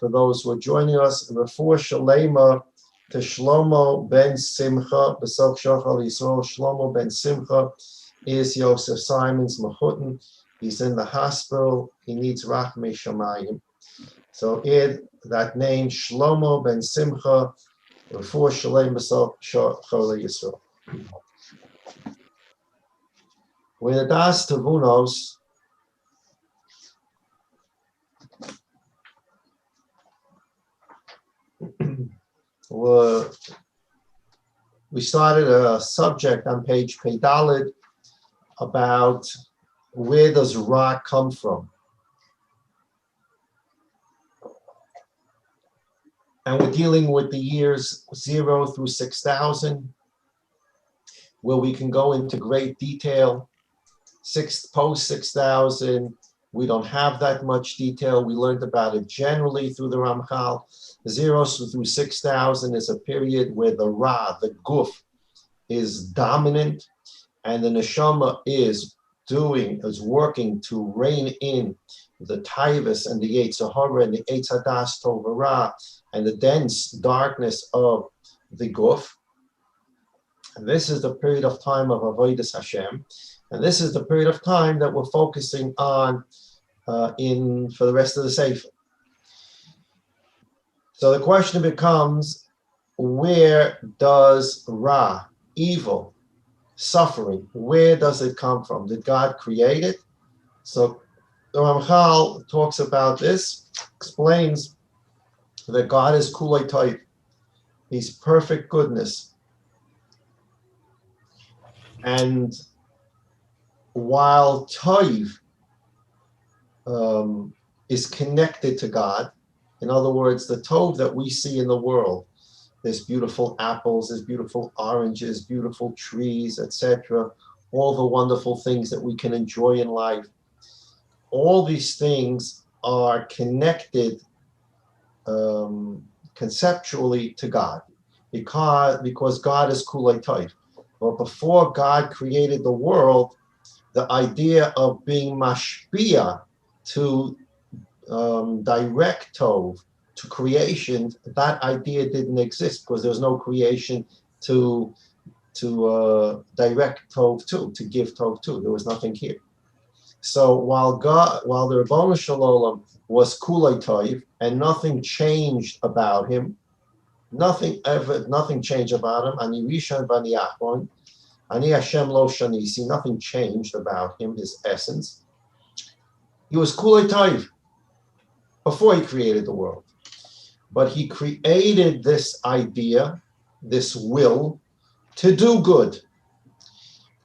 for those who are joining us. Refuah Shalema to Shlomo ben Simcha, B'Soch Shachal Yisrael. Shlomo ben Simcha is Yosef Simon's Machutin. He's in the hospital. He needs Rachmei Shamayim. So add that name, Shlomo ben Simcha, Refuah Shalema B'Soch Shachal Yisrael. With the Daas Tevunos, we started a subject on page Peidalid about where does Ra come from. And we're dealing with the years 0 through 6,000, where we can go into great detail. Post 6,000, we don't have that much detail. We learned about it generally through the Ramchal. 0 through 6,000 is a period where the Ra, the Guf, is dominant, and the Neshama is working to rein in the Taivas and the Yetzer Hara and the Eitz Hadas Tov Ra and the dense darkness of the Guf. And this is the period of time of Avodas Hashem. And this is the period of time that we're focusing on for the rest of the Sefer. So the question becomes, where does Ra, evil, suffering, where does it come from? Did God create it? So the Ramchal talks about this, explains that God is Kulei Toiv. He's perfect goodness. And while Toiv is connected to God, in other words, the Tov that we see in the world, there's beautiful apples, there's beautiful oranges, beautiful trees, etc., all the wonderful things that we can enjoy in life. All these things are connected conceptually to God, because God is Kulei Toiv. But before God created the world, the idea of being mashpia, to direct Tov, to creation, that idea didn't exist because there was no creation to direct Tov to give Tov to. There was nothing here. So while the Rebbeinu Shalom was Kulei Toiv and nothing changed about him, nothing changed about him. Ani Rishon v'ani Achron, Ani Hashem lo shanisi. Nothing changed about him, his essence. He was Kulei Toiv before he created the world. But he created this idea, this will, to do good.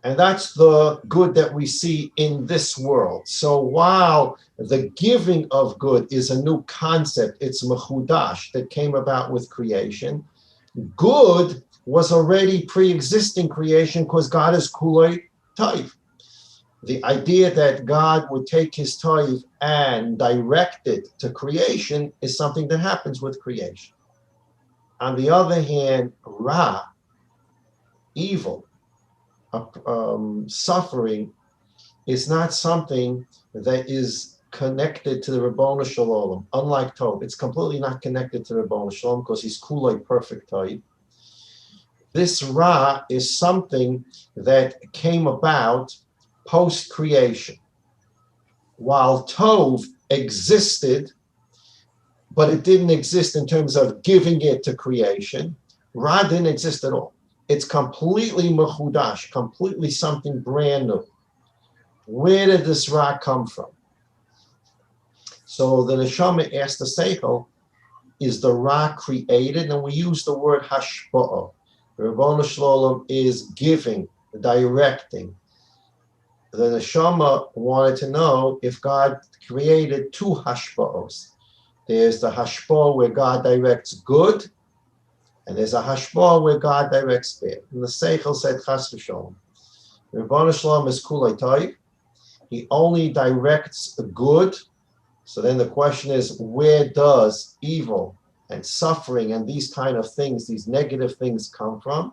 And that's the good that we see in this world. So while the giving of good is a new concept, it's mechudash that came about with creation, good was already pre-existing creation because God is Kulei Toiv. The idea that God would take his Toiv and direct it to creation is something that happens with creation. On the other hand, Ra, evil, suffering, is not something that is connected to the Ribono Shel Olam. Unlike Tov, it's completely not connected to the Ribono Shel Olam because he's Kulei perfect Toiv. This Ra is something that came about post-creation. While Tov existed, but it didn't exist in terms of giving it to creation, Ra didn't exist at all. It's completely mechudash, completely something brand new. Where did this Ra come from? So the Neshama asked the Seichel, is the Ra created? And we use the word hashpa'ah. Ribono Shel Olam is giving, directing. The Neshama wanted to know if God created two hashpa'os. There's the hashpa'ah where God directs good, and there's a hashpa'ah where God directs bad. And the Seichel said, Chas v'sholom, Ribono Shel Olam is Kulei Toiv. He only directs good. So then the question is, where does evil and suffering and these kind of things, these negative things, come from?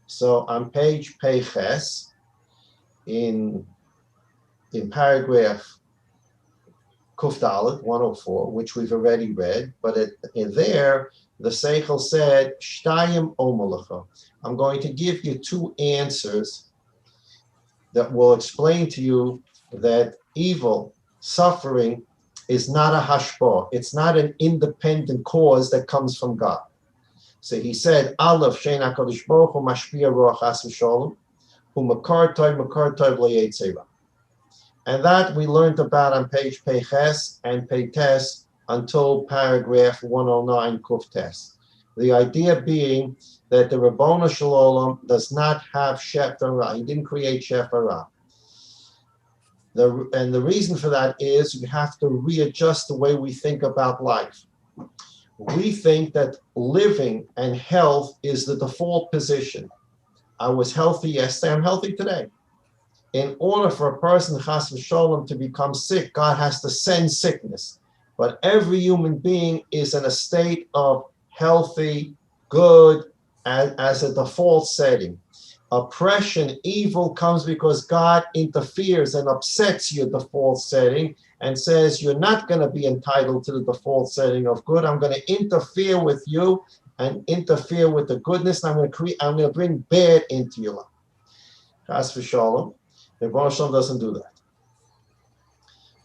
So on page Peiches, in paragraph Kuf Dalet 104, which we've already read, but in there, the Seichel said, Shtayim Omalacha. I'm going to give you two answers that will explain to you that evil, suffering, is not a hashpah. It's not an independent cause that comes from God. So he said, Aleph, Shein HaKadosh Baruch Hu Mashpia Ruach Chas V'Sholem, Hu Makar Tov L'Yetzirah. And that we learned about on page Peches and Peites until paragraph 109 Kuftes. The idea being that the Rabbona Shalom does not have Shefara. He didn't create Shefara. And the reason for that is we have to readjust the way we think about life. We think that living and health is the default position. I was healthy yesterday, I'm healthy today. In order for a person, chas v'sholem, to become sick, God has to send sickness. But every human being is in a state of healthy, good, as a default setting. Oppression, evil comes because God interferes and upsets your default setting and says, you're not going to be entitled to the default setting of good. I'm going to interfere with you and interfere with the goodness. And I'm going to bring bad into your life. Chas v'sholem. Rebbeinu Shalom doesn't do that.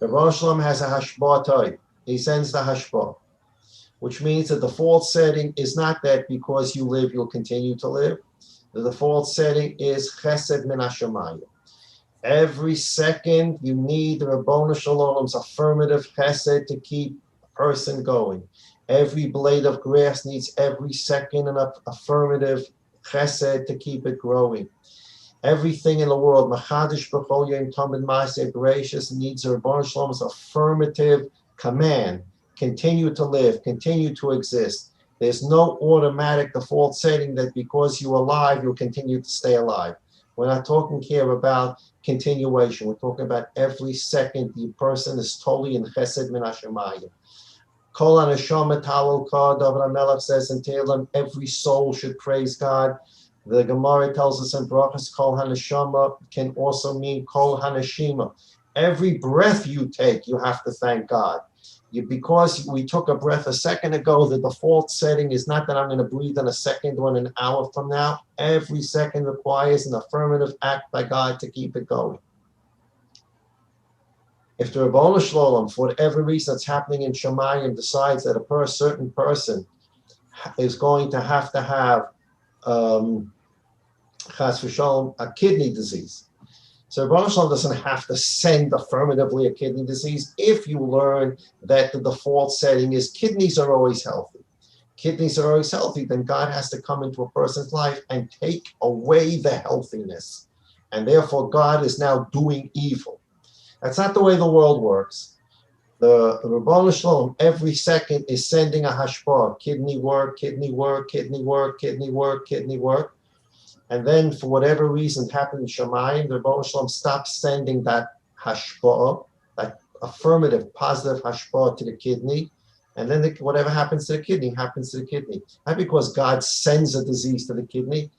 Rebbeinu Shalom has a hashbah type. He sends the hashbah, which means the default setting is not that because you live, you'll continue to live. The default setting is chesed min hashamayim. Every second you need the Rebbeinu Shalom's affirmative chesed to keep a person going. Every blade of grass needs every second an affirmative chesed to keep it growing. Everything in the world, Machadish B'chol Yom Tamid Ma'aseh Gracious, needs a Rebbeinu Shalom's affirmative command. Continue to live, continue to exist. There's no automatic default setting that because you're alive, you'll continue to stay alive. We're not talking here about continuation. We're talking about every second the person is totally in Chesed Min Hashemayim. Kol HaNeshama Talel Ka, David HaMelech says in Tehillim, every soul should praise God. The Gemara tells us in Brachas, Kol HaNeshama can also mean Kol HaNeshima. Every breath you take, you have to thank God. Because we took a breath a second ago, the default setting is not that I'm going to breathe in a second or an hour from now. Every second requires an affirmative act by God to keep it going. If the Rebbeinu Shalom, for whatever reason that's happening in Shemayim, decides that a certain person is going to have chas v'sholom, a kidney disease. So Rebbeinu Shalom doesn't have to send affirmatively a kidney disease if you learn that the default setting is kidneys are always healthy. Kidneys are always healthy, then God has to come into a person's life and take away the healthiness. And therefore God is now doing evil. That's not the way the world works. The Rebbeinu Shalom every second is sending a hashpah, kidney work, kidney work, kidney work, kidney work, kidney work. And then, for whatever reason happened in Shemayim, the Rebbeinu Shalom stops sending that hashpah, that affirmative, positive hashpah to the kidney. And then whatever happens to the kidney, happens to the kidney. Not because God sends a disease to the kidney.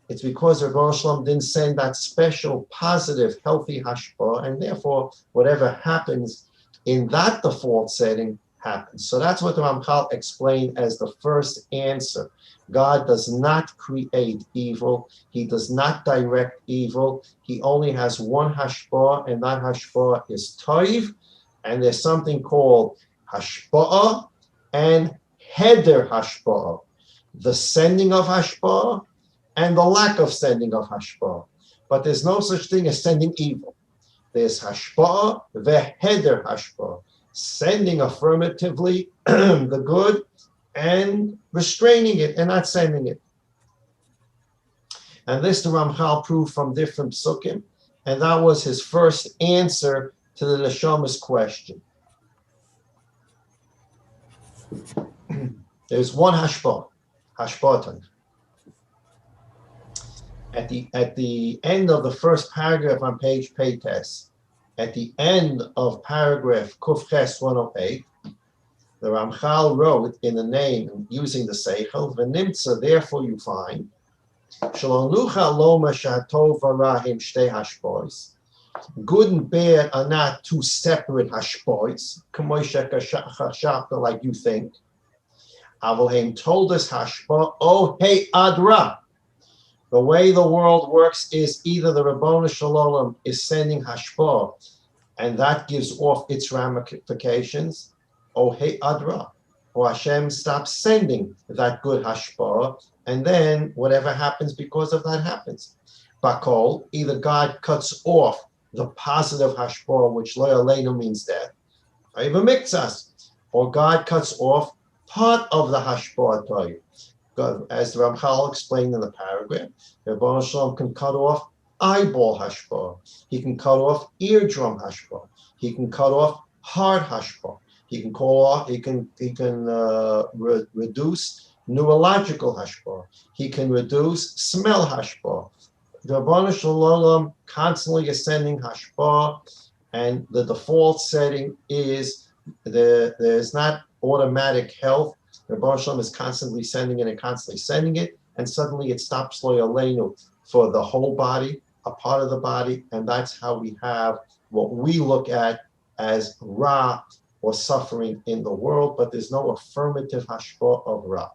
It's because the Rebbeinu Shalom didn't send that special, positive, healthy hashpah. And therefore, whatever happens in that default setting happens. So that's what the Ramchal explained as the first answer. God does not create evil. He does not direct evil. He only has one hashpah, and that hashpah is toiv. And there's something called hashpah and heder hashpah, the sending of hashpah and the lack of sending of hashpah. But there's no such thing as sending evil. There's hashpah, veheder hashpah, sending affirmatively the good and restraining it and not sending it. And this the Ramchal proved from different psukim, and that was his first answer to the Neshama's question. There's one hashpah type. At the end of the first paragraph on page Peites, at the end of paragraph Kufches 108, the Ramchal wrote in the name using the Seichel, V'nimtza, therefore you find, Shalom Lucha Loma Shatov Varahim Shtei Hashpos. Good and bad are not two separate hashpois, like you think. Avalheim told us hashpa, oh hey adra. The way the world works is either the Rabbanu Shalom is sending hashpa, and that gives off its ramifications, oh hey adra, or Hashem stops sending that good hashpa, and then whatever happens because of that happens. Bakol, either God cuts off the positive hashpa, which lo aleinu means death, or God cuts off part of the hashpa. As the Ramchal explained in the paragraph, Rabbanu Shalom can cut off eyeball hashpa. He can cut off eardrum hashpa. He can cut off heart hashpa. He can reduce neurological hashpa. He can reduce smell hashpa. The Rabbanu Shalom constantly is sending hashpa, and the default setting is there's not automatic health. The Rabbanu Shalom is constantly sending it and constantly sending it, and suddenly it stops lo aleinu for the whole body, a part of the body, and that's how we have what we look at as ra, or suffering in the world, but there's no affirmative hashpa of ra.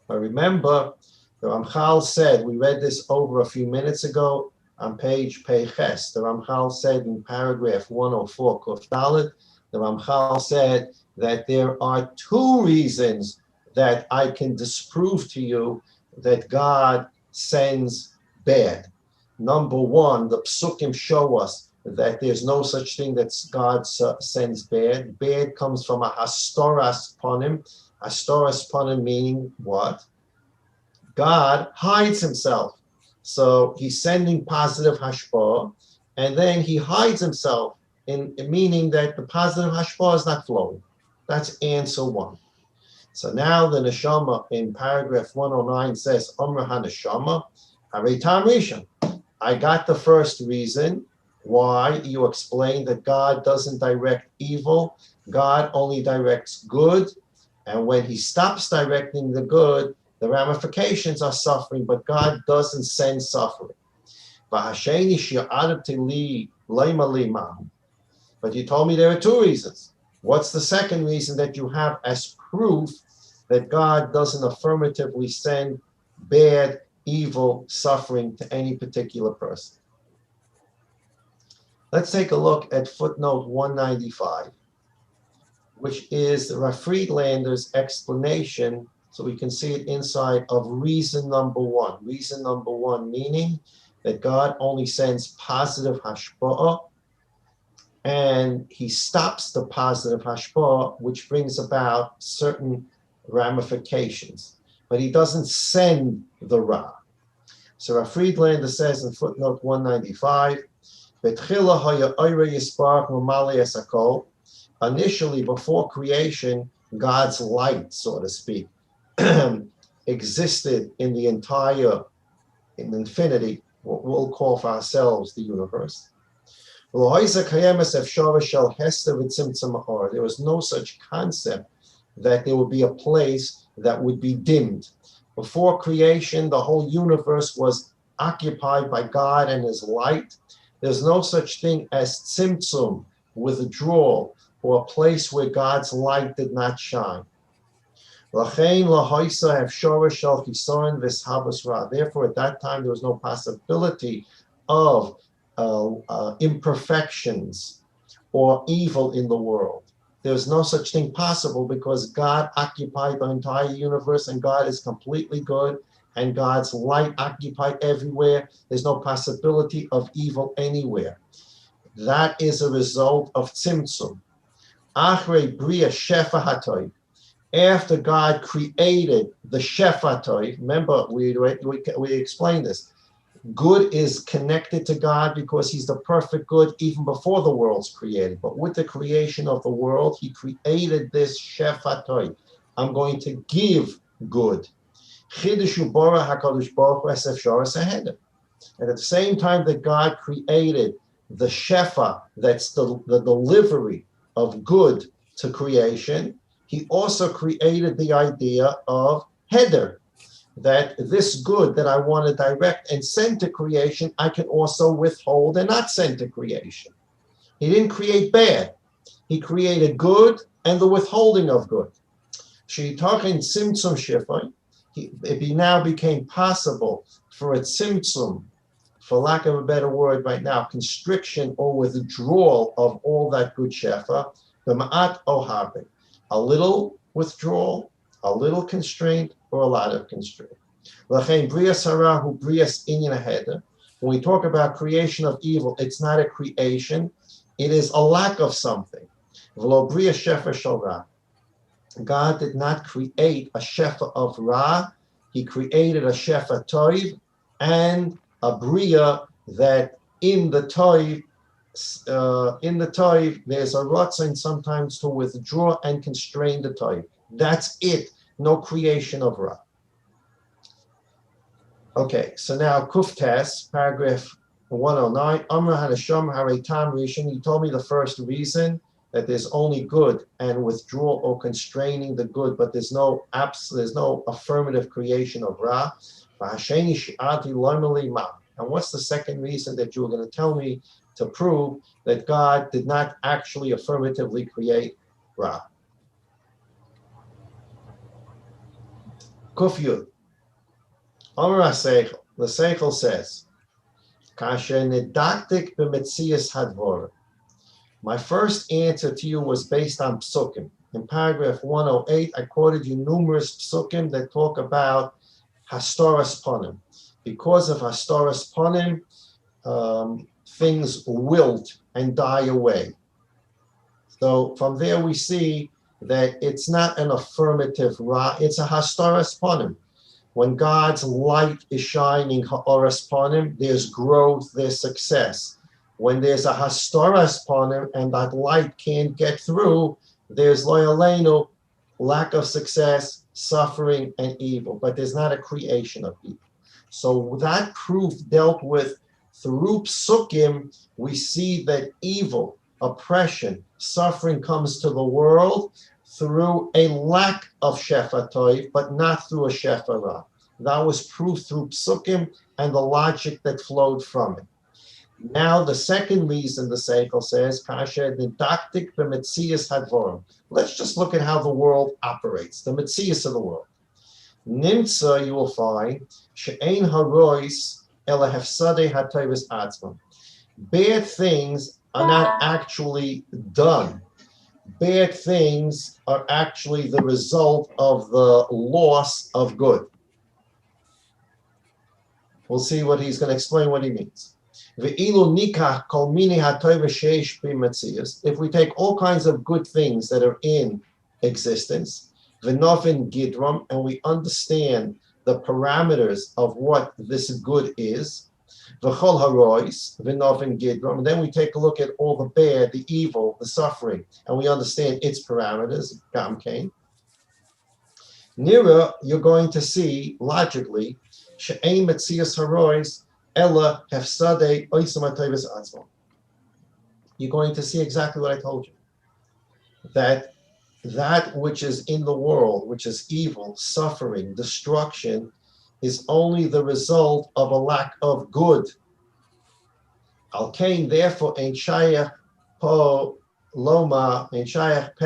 But remember, the Ramchal said, we read this over a few minutes ago on page Peiches. The Ramchal said in paragraph 104, Kuf Dalet, the Ramchal said that there are two reasons that I can disprove to you that God sends bad. Number one, the psukim show us that there's no such thing that God sends bad. Bad comes from a hastoras panim. Hastoras panim meaning what? God hides himself. So he's sending positive hashpah, and then he hides himself, in meaning that the positive hashpah is not flowing. That's answer one. So now the neshama in paragraph 109 says, Omra ha-neshama, haritam rishon. I got the first reason why you explained that God doesn't direct evil. God only directs good. And when he stops directing the good, the ramifications are suffering, but God doesn't send suffering. But you told me there are two reasons. What's the second reason that you have as proof that God doesn't affirmatively send bad, evil, suffering to any particular person? Let's take a look at footnote 195, which is the Rav Friedlander's explanation, so we can see it inside of reason number one. Reason number one meaning that God only sends positive hashpa'ah, and he stops the positive hashpa'ah, which brings about certain ramifications, but he doesn't send the ra. So Rav Friedlander says in footnote 195, initially, before creation, God's light, so to speak, existed in the entire, in infinity, what we'll call for ourselves the universe. There was no such concept that there would be a place that would be dimmed. Before creation, the whole universe was occupied by God and his light. There's no such thing as tzimtzum, withdrawal, or a place where God's light did not shine. Therefore, at that time, there was no possibility of imperfections or evil in the world. There's no such thing possible because God occupied the entire universe, and God is completely good, and God's light occupied everywhere. There's no possibility of evil anywhere. That is a result of tzimtzum. Achrei bria shefa hatoy. After God created the shefa hatoy, remember we explained this. Good is connected to God because he's the perfect good even before the world's created. But with the creation of the world, he created this shefa hatoy. I'm going to give good. And at the same time that God created the shefa, that's the delivery of good to creation, he also created the idea of heder. that this good that I want to direct and send to creation, I can also withhold and not send to creation. He didn't create bad. He created good and the withholding of good. Sheitachin tzimtzum shifai. It now became possible for a tzimtzum, for lack of a better word right now, constriction or withdrawal of all that good shefa, the ma'at oharbe, a little withdrawal, a little constraint, or a lot of constraint. L'chein brias hara hu brias inyan ha'heder. When we talk about creation of evil, it's not a creation, it is a lack of something. V'lo brias shefa shel ra. God did not create a shefa of ra, he created a shefa toiv and a bria that in the toiv there's a ratzon sometimes to withdraw and constrain the toiv. That's it. No creation of ra. Okay, so now Kuftas, paragraph 109. Amra Hanasham Haretam Rishon. You told me the first reason that there's only good and withdrawal or constraining the good, but there's no affirmative creation of ra. And what's the second reason that you were going to tell me to prove that God did not actually affirmatively create ra? Kuf Yud. Amar HaSeichel, the Seichel says, Kasher nedaktik b'metzias hadvor. My first answer to you was based on psukim. In paragraph 108, I quoted you numerous psukim that talk about hastoras ponim. Because of hastoras ponim, things wilt and die away. So from there we see that it's not an affirmative ra, it's a hastoras ponim. When God's light is shining, ha'oras ponim, there's growth, there's success. When there's a hastoras ponim and that light can't get through, there's loyalenu, lack of success, suffering, and evil. But there's not a creation of evil. So that proof dealt with through psukim, we see that evil, oppression, suffering comes to the world through a lack of shefa toiv, but not through a shefa ra. That was proved through psukim and the logic that flowed from it. Now the second reason the Seichel says, Kasher didactic b'metzias hadvorim. Let's just look at how the world operates, the metzias of the world. Nimtza, you will find, she'ein harois ela hefsadei hatoivus atzmam. Bad things are not actually done. Bad things are actually the result of the loss of good. We'll see what he's going to explain what he means. If we take all kinds of good things that are in existence, gidram, and we understand the parameters of what this good is, gidram, and then we take a look at all the bad, the evil, the suffering, and we understand its parameters, gamkein. Nira, you're going to see logically, she'ein metzias harois ella hefsadei oisam hatoivus atzmam. You're going to see exactly what I told you. That which is in the world, which is evil, suffering, destruction, is only the result of a lack of good. Al kain, therefore, ein shayach po loma, ein shayach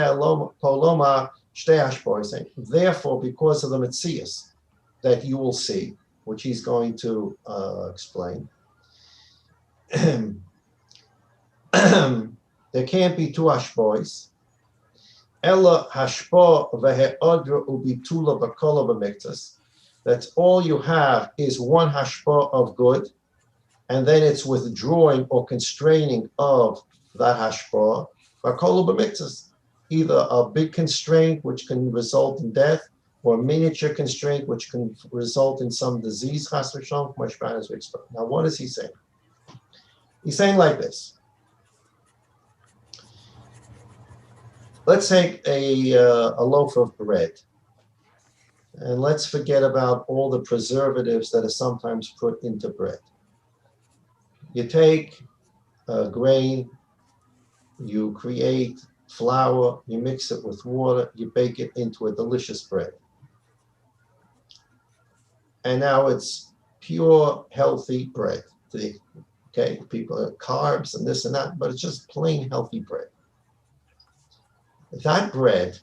po loma shtei hashpois. Therefore, because of the metzias that you will see, which he's going to explain, there can't be two hashpois. Ella hashpo veheodra ubitula bakola b'miktas. That's all you have is one hashpo of good, and then it's withdrawing or constraining of that hashpo bakola b'miktas. Either a big constraint which can result in death, or a miniature constraint which can result in some disease. Chas v'shalom, as we explained. Now, what is he saying? He's saying like this. Let's take a loaf of bread, and let's forget about all the preservatives that are sometimes put into bread. You take grain, you create flour, you mix it with water, you bake it into a delicious bread. and now it's pure, healthy bread. Okay, people have carbs and this and that, but it's just plain healthy bread. That bread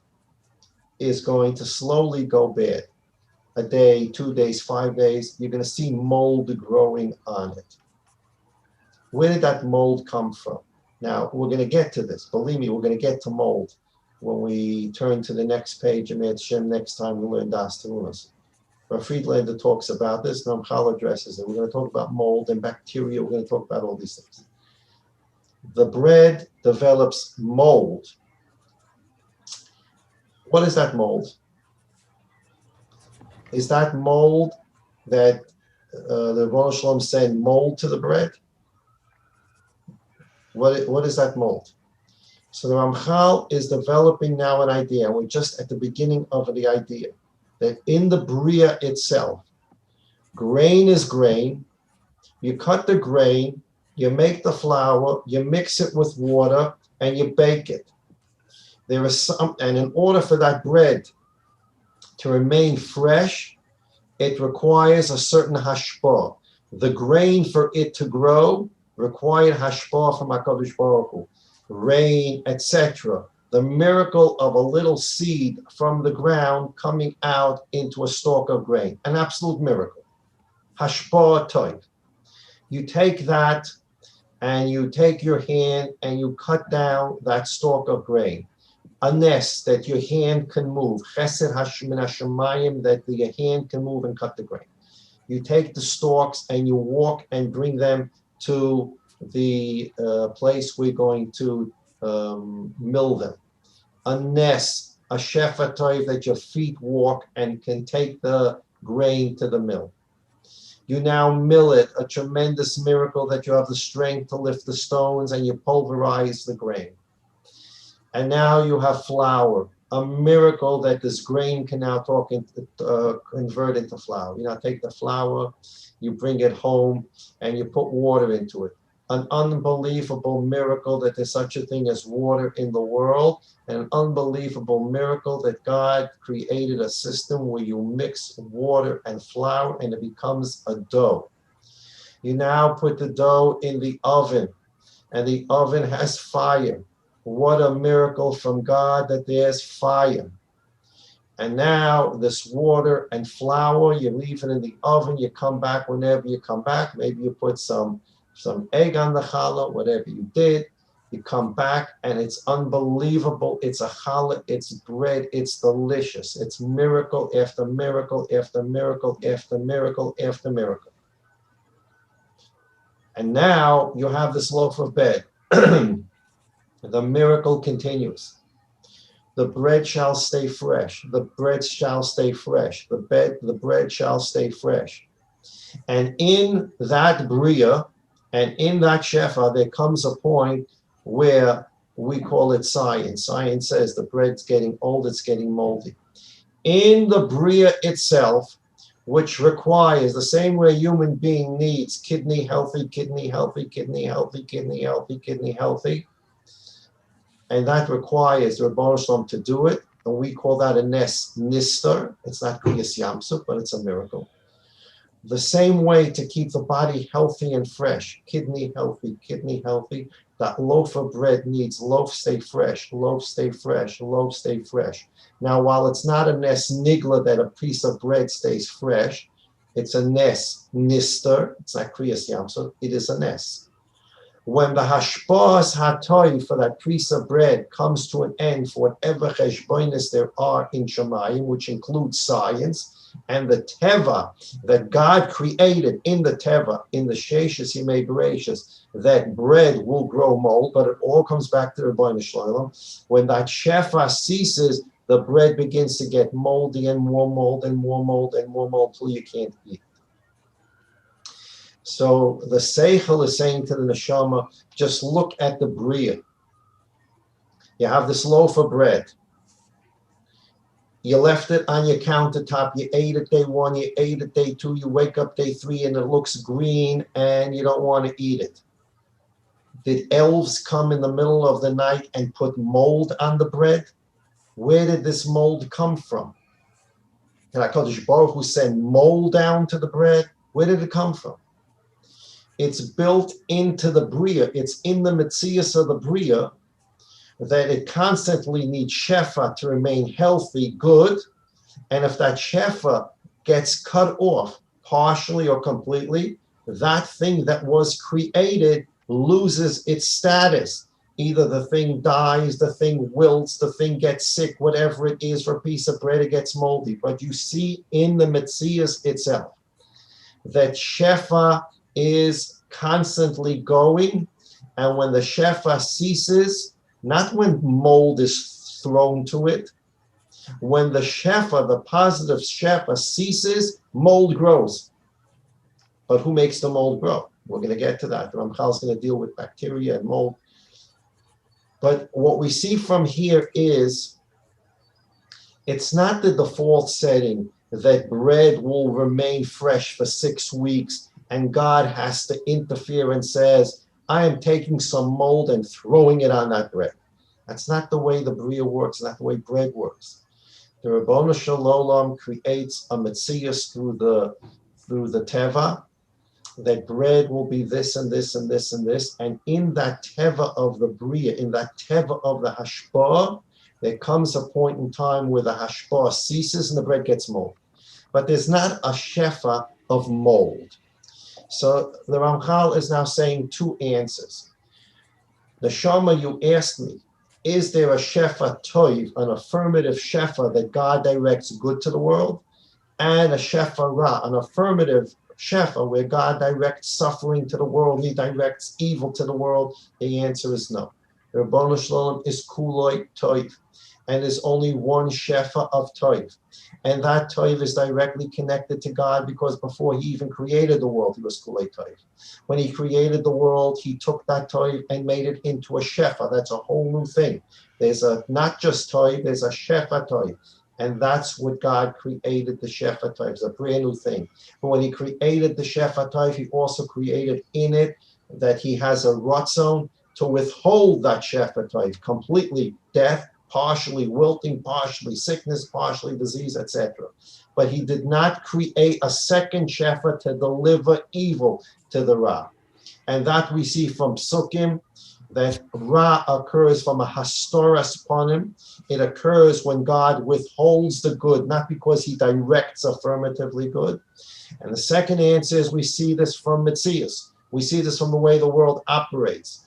is going to slowly go bad. A day, 2 days, 5 days, you're going to see mold growing on it. Where did that mold come from? Now, we're going to get to this. Believe me, we're going to get to mold when we turn to the next page, and next time we learn Daas Tevunos. Friedlander talks about this, Ramchal addresses it. We're going to talk about mold and bacteria. We're going to talk about all these things. The bread develops mold. What is that mold? Is that mold that the Rebbeinu Shalom sent mold to the bread? What is that mold? So the Ramchal is developing now an idea. We're just at the beginning of the idea that in the Bria itself, grain is grain. You cut the grain, you make the flour, you mix it with water, and you bake it. There is some, and in order for that bread to remain fresh, it requires a certain hashpah. The grain, for it to grow, required hashpah from HaKadosh Baruch Hu, rain, etc. The miracle of a little seed from the ground coming out into a stalk of grain, an absolute miracle. Hashpah type. You take that and you take your hand and you cut down that stalk of grain. A nest that your hand can move. Chesed min hashamayim, that your hand can move and cut the grain. You take the stalks and you walk and bring them to the place we're going to mill them. A nest, a shefa toiv, that your feet walk and can take the grain to the mill. You now mill it, a tremendous miracle that you have the strength to lift the stones and you pulverize the grain. And now you have flour, a miracle that this grain can now convert into flour. You now take the flour, you bring it home, and you put water into it. An unbelievable miracle that there's such a thing as water in the world, and an unbelievable miracle that God created a system where you mix water and flour and it becomes a dough. You now put the dough in the oven, and the oven has fire. What a miracle from God that there's fire. And now this water and flour, you leave it in the oven, you come back whenever you come back. Maybe you put some egg on the challah, whatever you did. You come back and it's unbelievable. It's a challah, it's bread, it's delicious. It's miracle after miracle after miracle after miracle after miracle. And now you have this loaf of bread. The miracle continues. The bread shall stay fresh. The bread shall stay fresh. The bread shall stay fresh. And in that bria and in that shefa, there comes a point where we call it science. Science says the bread's getting old, it's getting moldy. In the bria itself, which requires the same way a human being needs kidney healthy, kidney healthy, kidney healthy, kidney healthy, kidney healthy, and that requires the Rebbeinu Shalom to do it, and we call that a nister. It's not kriyas yamsuf, but it's a miracle. The same way to keep the body healthy and fresh, kidney healthy, that loaf of bread needs loaf stay fresh, loaf stay fresh, loaf stay fresh. Now, while it's not a nes nigla that a piece of bread stays fresh, it's a nes nister. It's not kriyas yamsuf, it is a nes. When the hashpahas hatoy for that piece of bread comes to an end for whatever cheshbonis there are in Shemayim, which includes science, and the teva that God created in the teva, in the sheishas Yimei Bereshis, that bread will grow mold, but it all comes back to the Rebbeinu Shalom. When that shefa ceases, the bread begins to get moldy and more mold and more mold and more mold till you can't eat. So the Seichel is saying to the Neshama, just look at the Bria. You have this loaf of bread. You left it on your countertop. You ate it day one, you ate it day two, you wake up day three and it looks green and you don't want to eat it. Did elves come in the middle of the night and put mold on the bread? Where did this mold come from? Can HaKadosh Baruch Hu send mold down to the bread? Where did it come from? It's built into the Bria. It's in the Metzias of the Bria that it constantly needs Shefa to remain healthy, good. And if that Shefa gets cut off partially or completely, that thing that was created loses its status. Either the thing dies, the thing wilts, the thing gets sick, whatever it is for a piece of bread, it gets moldy. But you see in the Metzias itself that Shefa is constantly going, and when the Shefa ceases, not when mold is thrown to it, when the Shefa, the positive Shefa ceases, mold grows. But who makes the mold grow? We're going to get to that. The Ramchal is going to deal with bacteria and mold. But what we see from here is it's not the default setting that bread will remain fresh for 6 weeks and God has to interfere and says, I am taking some mold and throwing it on that bread. That's not the way the Bria works, not the way bread works. The Ribbono Shel Olam creates a Metzias through the Teva, that bread will be this and this and this and this. And in that Teva of the Bria, in that Teva of the Hashpah, there comes a point in time where the Hashpah ceases and the bread gets mold. But there's not a Shefa of mold. So the Ramchal is now saying 2 answers. The Shama, you asked me, is there a Shefa Toiv, an affirmative Shefa that God directs good to the world, and a Shefa Ra, an affirmative Shefa where God directs suffering to the world, he directs evil to the world? The answer is no. The Ribbono Shel Olam is Kuloi Toiv, and there's only one Shefa of Toiv. And that Toiv is directly connected to God because before he even created the world, he was Kulei Toiv. When he created the world, he took that Toiv and made it into a Shefa. That's a whole new thing. There's a not just Toiv, there's a Shefa Toiv. And that's what God created the Shefa Toiv. It's a brand new thing. But when he created the Shefa Toiv, he also created in it that he has a Ratzon to withhold that Shefa Toiv, completely death, partially wilting, partially sickness, partially disease, etc. But he did not create a second Shefa to deliver evil to the Ra. And that we see from Sukkim, that Ra occurs from a Hastoras Panim. It occurs when God withholds the good, not because he directs affirmatively good. And the second answer is we see this from Metzias. We see this from the way the world operates.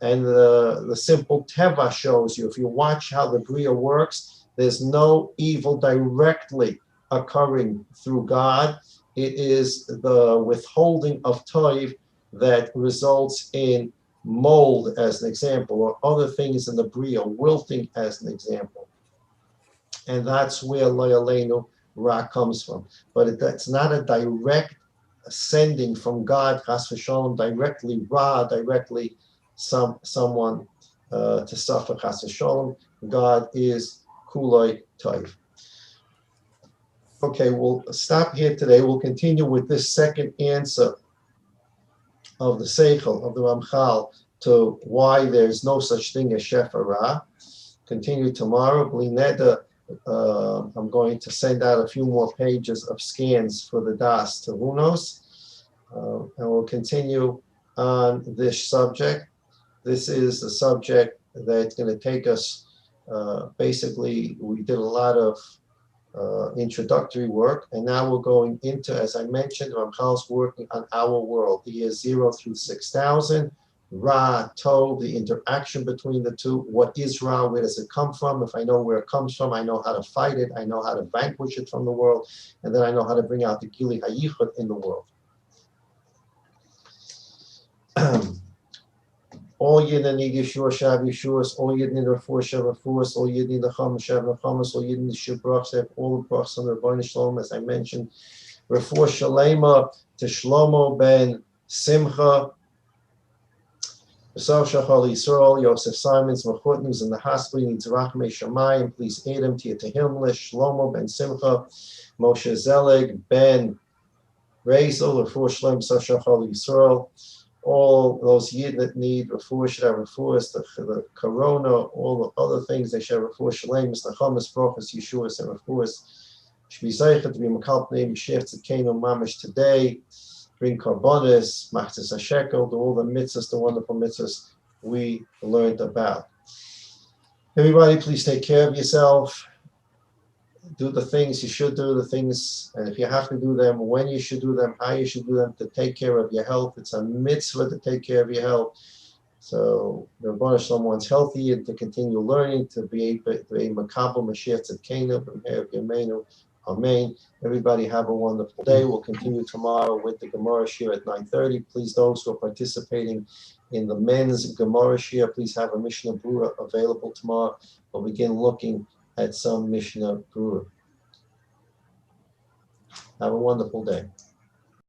And the simple Teva shows you, if you watch how the Bria works, there's no evil directly occurring through God. It is the withholding of Toiv that results in mold, as an example, or other things in the Bria, wilting as an example. And that's where Lo Yaleinu Ra comes from. But that's not a direct ascending from God, Chas v'Shalom, directly Ra, directly someone to suffer, Chas v'Shalom. God is Kuloi Toiv. Okay, we'll stop here today. We'll continue with this second answer of the Seichel, of the Ramchal, to why there's no such thing as Shefa Ra. Continue tomorrow. Bli Neder, I'm going to send out a few more pages of scans for the Daas Tevunos, and we'll continue on this subject. This is the subject that's going to take us, basically, we did a lot of introductory work, and now we're going into, as I mentioned, Ramchal's working on our world, the years 0 through 6,000, Ra, Tov, the interaction between the two. What is Ra? Where does it come from? If I know where it comes from, I know how to fight it, I know how to vanquish it from the world, and then I know how to bring out the Gili HaYichud in the world. All Yidden need Yeshua Shav Yeshuas, all Yidden need Refuah Shav Refuas, all Yidden need the Chama Shav Nechamas, all Yidden need Shibrach Shav, all the brachs on the Ribbono Shel Olam, as I mentioned. Refuah Shalema to Shlomo ben Simcha, B'Sav Shachal Yisrael, Yosef Simons, Machut, who's in the hospital, needs Rachmei Shamayim, please aid him to your Tehillim list. Shlomo ben Simcha, Moshe Zelig ben Rezel, Refuah Shalem, B'Sav Shachal Yisrael. All those Yidden that need refuah should have refuahs, the corona, all the other things they should have refuah shalem, the chamas, brachas, yeshuas, and refuahs. Should be zeichet to be makalpnei Mashiach Tzidkenu mamish today. Bring karbonis, machzis hashekel, do all the mitzvahs, the wonderful mitzvahs we learned about. Everybody, please take care of yourself. Do the things you should do, the things, and if you have to do them, when you should do them, how you should do them, to take care of your health. It's a mitzvah to take care of your health. So, Rabbanah Shalom wants healthy and to continue learning, to be makabel Mashiach Tzidkenu, b'meher b'yameinu. Amen. Everybody have a wonderful day. We'll continue tomorrow with the Gemara Shir at 9:30. Please, those who are participating in the men's Gemara Shir, please have a Mishnah Brura available tomorrow. We'll begin looking at some Mishnah Brura. Have a wonderful day.